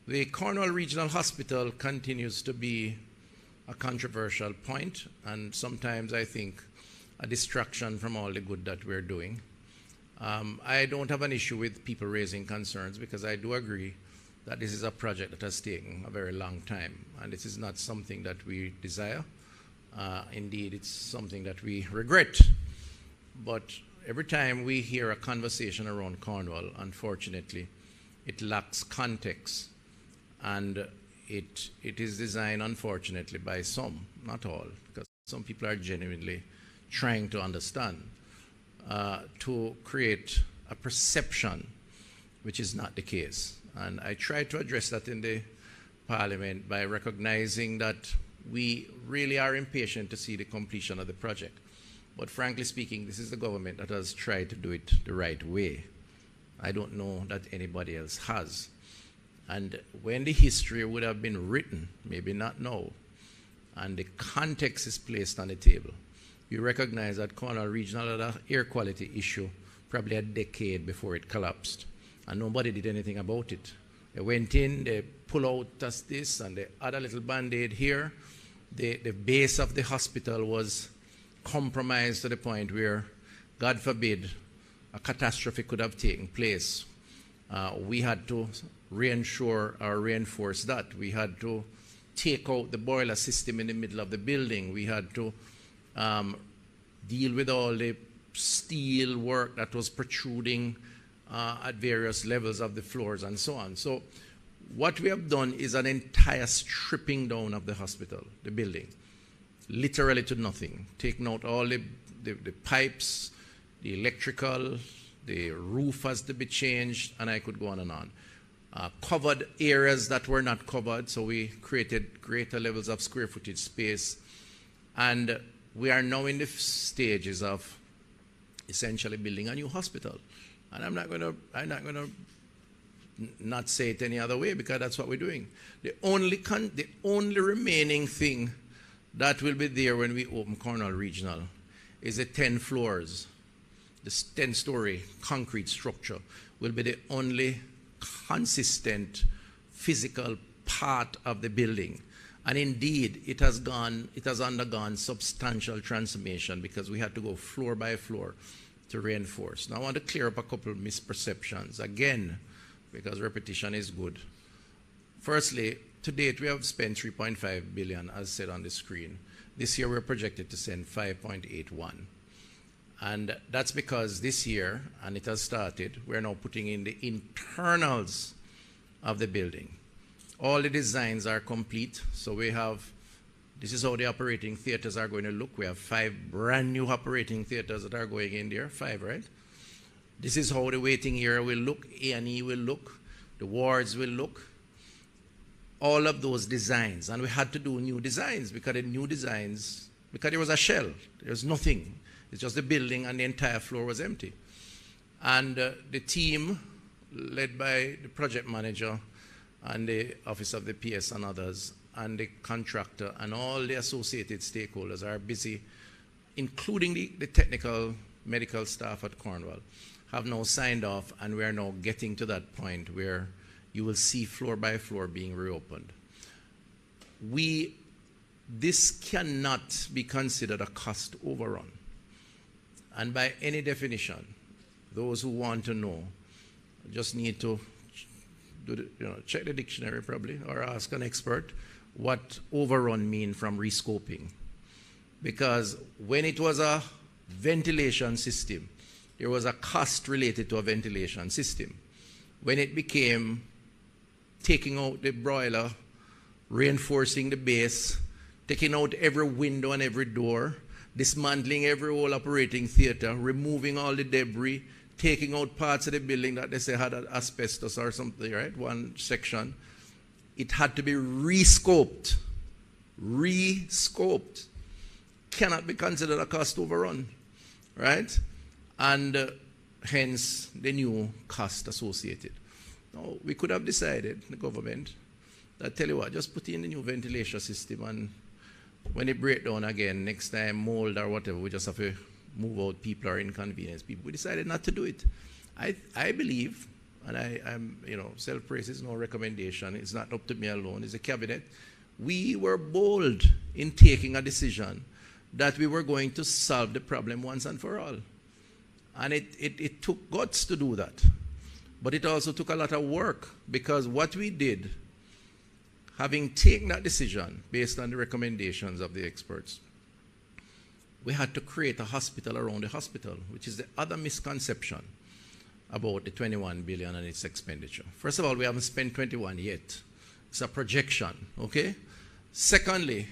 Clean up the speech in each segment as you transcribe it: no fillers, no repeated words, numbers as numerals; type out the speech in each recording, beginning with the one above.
The Cornwall Regional Hospital continues to be a controversial point, and sometimes I think a distraction from all the good that we're doing. I don't have an issue with people raising concerns, because I do agree that this is a project that has taken a very long time, and this is not something that we desire. Indeed, it's something that we regret. But every time we hear a conversation around Cornwall, unfortunately, it lacks context, and it is designed, unfortunately, by some, not all, because some people are genuinely trying to understand, to create a perception which is not the case. And I try to address that in the Parliament by recognizing that we really are impatient to see the completion of the project. But frankly speaking, this is the government that has tried to do it the right way. I don't know that anybody else has. And when the history would have been written, maybe not now, and the context is placed on the table, you recognize that Cornwall Regional had an air quality issue probably a decade before it collapsed, and nobody did anything about it. They went in, they pull out this, and they add a little band-aid here. The base of the hospital was compromised to the point where, God forbid, a catastrophe could have taken place. We had to reinsure or reinforce that. We had to take out the boiler system in the middle of the building. We had to deal with all the steel work that was protruding at various levels of the floors and so on. So what we have done is an entire stripping down of the hospital, the building, literally to nothing, taking out all the pipes, the electrical, the roof has to be changed, and I could go on and on. Covered areas that were not covered, so we created greater levels of square footage space, and we are now in the stages of essentially building a new hospital. And I'm not going to not say it any other way, because that's what we're doing. The only remaining thing that will be there when we open Cornwall Regional is the 10 floors. This 10-story concrete structure will be the only consistent physical part of the building. And indeed, it has undergone substantial transformation, because we had to go floor by floor to reinforce. Now I want to clear up a couple of misperceptions, again, because repetition is good. Firstly, to date we have spent 3.5 billion, as said on the screen. This year we're projected to spend 5.81. And that's because this year, and it has started, we're now putting in the internals of the building. All the designs are complete, so we have, this is how the operating theaters are going to look. We have 5 brand new operating theaters that are going in there, 5, right? This is how the waiting area will look, A&E will look, the wards will look. All of those designs, and we had to do new designs, because the new designs, because there was a shell, there was nothing. It's just the building, and the entire floor was empty. And the team, led by the project manager and the Office of the PS and others, and the contractor and all the associated stakeholders are busy, including the technical medical staff at Cornwall, have now signed off, and we are now getting to that point where you will see floor by floor being reopened. This cannot be considered a cost overrun. And by any definition, those who want to know just need to check the dictionary probably, or ask an expert what overrun mean from rescoping. Because when it was a ventilation system, there was a cost related to a ventilation system. When it became taking out the broiler, reinforcing the base, taking out every window and every door, dismantling every whole operating theater, removing all the debris, taking out parts of the building that they say had asbestos or something, right? One section. It had to be rescoped. Rescoped. Cannot be considered a cost overrun, right? And hence the new cost associated. Now, we could have decided, the government, that tell you what, just put in the new ventilation system, and when it breaks down again, next time, mold or whatever, we just have to move out people or inconvenience people. We decided not to do it. I believe and I'm, self-praise is no recommendation. It's not up to me alone. It's a cabinet. We were bold in taking a decision that we were going to solve the problem once and for all. And it took guts to do that. But it also took a lot of work, because what we did, having taken that decision based on the recommendations of the experts, we had to create a hospital around the hospital, which is the other misconception about the 21 billion and its expenditure. First of all, we haven't spent 21 yet. It's a projection, okay? Secondly,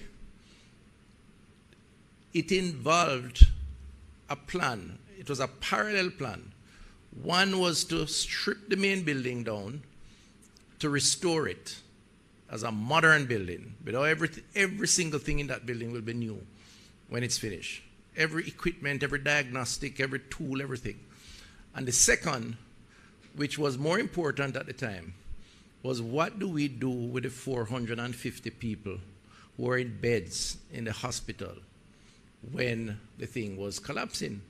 it involved a plan. It was a parallel plan. One was to strip the main building down, to restore it as a modern building. Every single thing in that building will be new when it's finished. Every equipment, every diagnostic, every tool, everything. And the second, which was more important at the time, was what do we do with the 450 people who were in beds in the hospital when the thing was collapsing?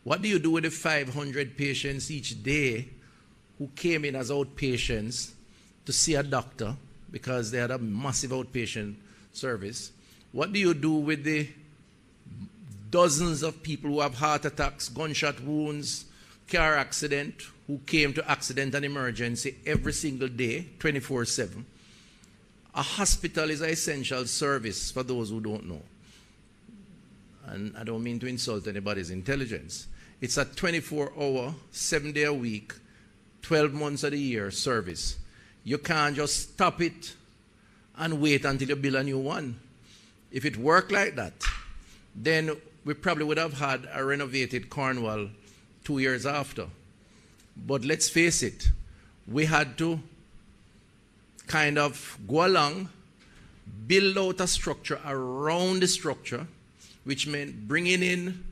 What do you do with the 500 patients each day who came in as outpatients to see a doctor because they had a massive outpatient service? What do you do with the dozens of people who have heart attacks, gunshot wounds, car accident, who came to accident and emergency every single day, 24/7? A hospital is an essential service for those who don't know. And I don't mean to insult anybody's intelligence. It's a 24-hour, 7-day-a-week, 12 months of the year service. You can't just stop it and wait until you build a new one. If it worked like that, then we probably would have had a renovated Cornwall 2 years after. But let's face it, we had to kind of go along, build out a structure around the structure, which meant bringing in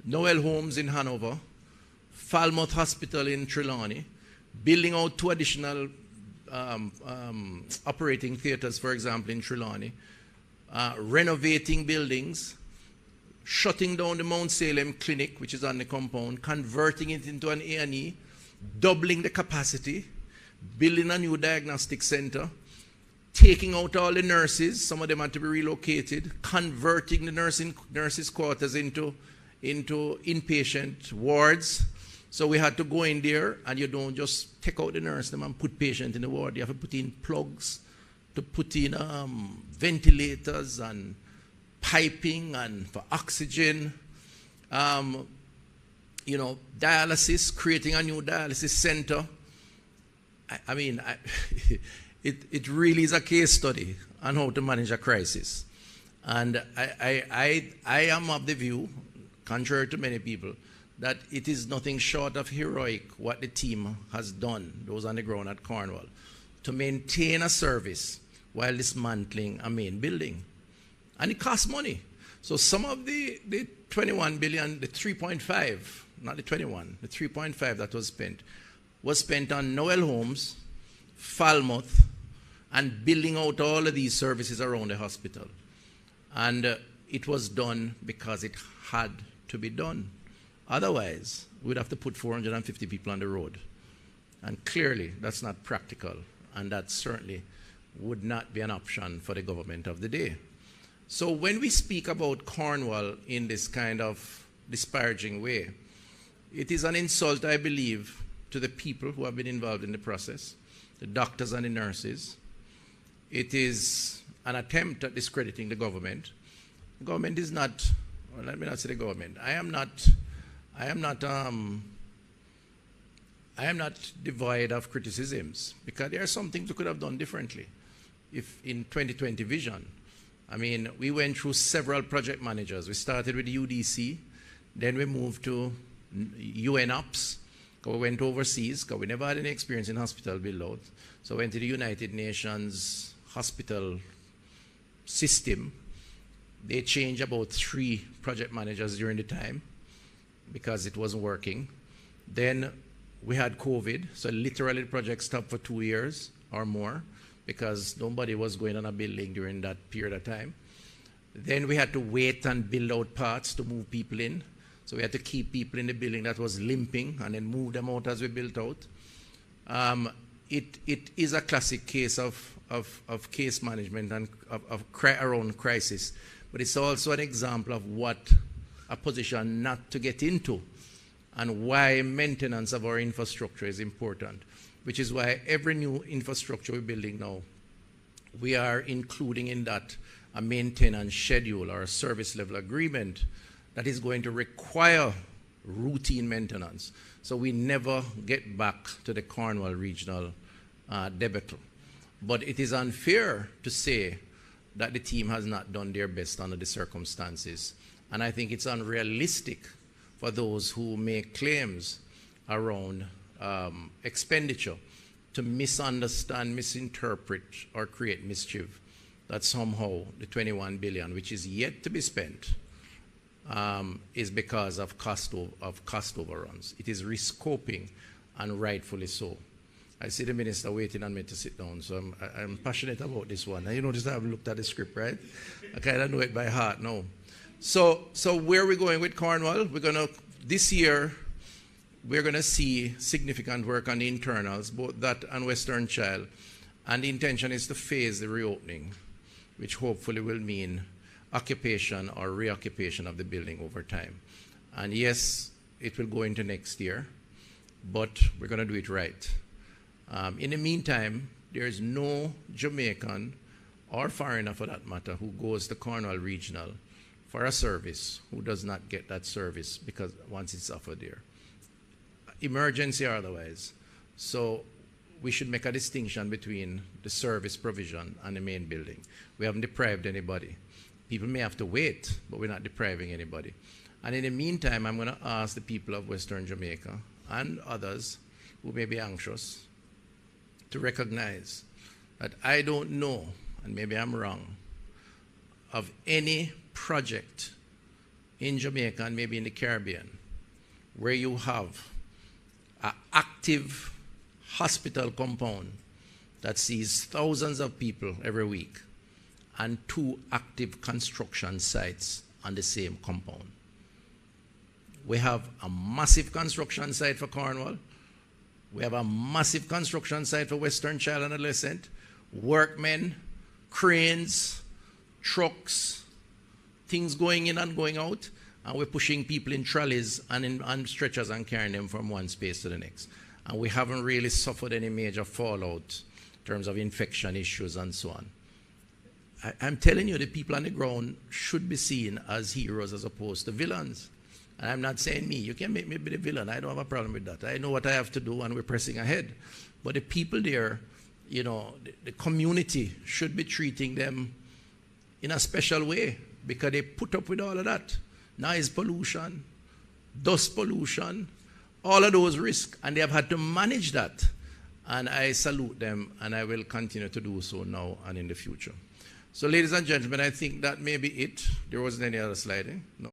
Noel Homes in Hanover, Falmouth Hospital in Trelawney, building out 2 additional operating theaters, for example, in Trelawney, renovating buildings, shutting down the Mount Salem Clinic, which is on the compound, converting it into an A&E, doubling the capacity, building a new diagnostic center, taking out all the nurses, some of them had to be relocated, converting the nurses' quarters into inpatient wards. So we had to go in there, and you don't just take out the nurse and put patient in the ward. You have to put in plugs, to put in ventilators and piping and for oxygen. Dialysis, creating a new dialysis center. It really is a case study on how to manage a crisis. And I am of the view, contrary to many people, that it is nothing short of heroic what the team has done, those on the ground at Cornwall, to maintain a service while dismantling a main building. And it costs money. So some of the 21 billion, the 3.5, not the 21, the 3.5 that was spent on Noel Homes, Falmouth, and building out all of these services around the hospital. And it was done because it had to be done. Otherwise, we'd have to put 450 people on the road. And clearly, that's not practical, and that certainly would not be an option for the government of the day. So when we speak about Cornwall in this kind of disparaging way, it is an insult, I believe, to the people who have been involved in the process, the doctors and the nurses. It is an attempt at discrediting the government. The government is not, well, let me not say the government. I am not devoid of criticisms, because there are some things we could have done differently if in 2020 vision. We went through several project managers. We started with the UDC, then we moved to UNOPS, we went overseas, because we never had any experience in hospital build-out. So we went to the United Nations hospital system. They changed about 3 project managers during the time because it wasn't working. Then we had COVID, so literally the project stopped for 2 years or more because nobody was going on a building during that period of time. Then we had to wait and build out parts to move people in. So we had to keep people in the building that was limping and then move them out as we built out. It is a classic case of case management and around crisis, but it's also an example of what a position not to get into and why maintenance of our infrastructure is important, which is why every new infrastructure we're building now, we are including in that a maintenance schedule or a service level agreement that is going to require routine maintenance, so we never get back to the Cornwall Regional debacle. But it is unfair to say that the team has not done their best under the circumstances, and I think it's unrealistic for those who make claims around expenditure to misunderstand, misinterpret, or create mischief that somehow the 21 billion, which is yet to be spent, is because of cost overruns. It is rescoping, and rightfully so. I see the minister waiting on me to sit down, so I'm passionate about this one. And you notice I haven't looked at the script, right? I kind of know it by heart now. So where are we going with Cornwall? This year, we're going to see significant work on the internals, both that and Western Child. And the intention is to phase the reopening, which hopefully will mean occupation or reoccupation of the building over time. And yes, it will go into next year, but we're going to do it right. In the meantime, there is no Jamaican or foreigner for that matter who goes to Cornwall Regional for a service who does not get that service because once it's offered there, emergency or otherwise. So we should make a distinction between the service provision and the main building. We haven't deprived anybody. People may have to wait, but we're not depriving anybody. And in the meantime, I'm going to ask the people of Western Jamaica and others who may be anxious to recognize that I don't know, and maybe I'm wrong, of any project in Jamaica and maybe in the Caribbean where you have an active hospital compound that sees thousands of people every week and 2 active construction sites on the same compound. We have a massive construction site for Cornwall. We have a massive construction site for Western Child and Adolescent. Workmen, cranes, trucks, things going in and going out, and we're pushing people in trolleys and on stretchers and carrying them from one space to the next. And we haven't really suffered any major fallout in terms of infection issues and so on. I'm telling you, the people on the ground should be seen as heroes as opposed to villains. And I'm not saying me. You can make me be the villain. I don't have a problem with that. I know what I have to do, and we're pressing ahead. But the people there, you know, the community should be treating them in a special way because they put up with all of that. Noise pollution, dust pollution, all of those risks, and they have had to manage that. And I salute them, and I will continue to do so now and in the future. So, ladies and gentlemen, I think that may be it. There wasn't any other sliding. No.